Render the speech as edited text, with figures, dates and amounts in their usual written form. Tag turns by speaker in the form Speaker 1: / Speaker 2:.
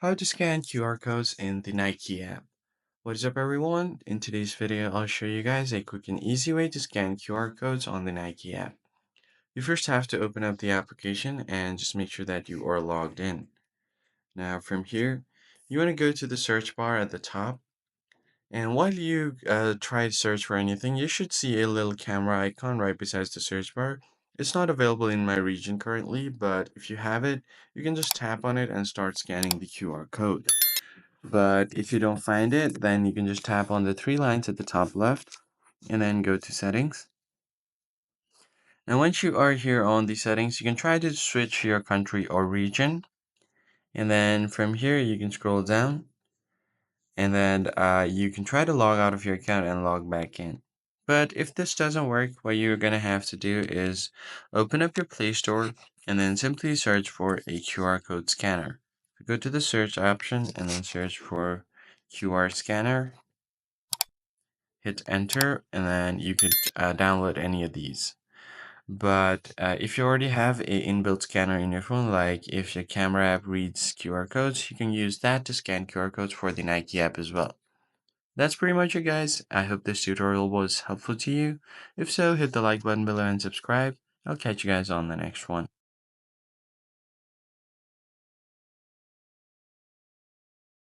Speaker 1: How to scan QR codes in the Nike app. What is up everyone? In today's video, I'll show you guys a quick and easy way to scan QR codes on the Nike app. You first have to open up the application and just make sure that you are logged in. Now from here, you want to go to the search bar at the top. And while you try to search for anything, you should see a little camera icon right beside the search bar. It's not available in my region currently, but if you have it, you can just tap on it and start scanning the QR code. But if you don't find it, then you can just tap on the three lines at the top left and then go to settings. And once you are here on the settings, you can try to switch your country or region. And then from here, you can scroll down and then you can try to log out of your account and log back in. But if this doesn't work, what you're going to have to do is open up your Play Store and then simply search for a QR code scanner. Go to the search option and then search for QR scanner. Hit enter, and then you could download any of these. But if you already have a inbuilt scanner in your phone, like if your camera app reads QR codes, you can use that to scan QR codes for the Nike app as well. That's pretty much it, guys. I hope this tutorial was helpful to you. If so, hit the like button below and subscribe. I'll catch you guys on the next one.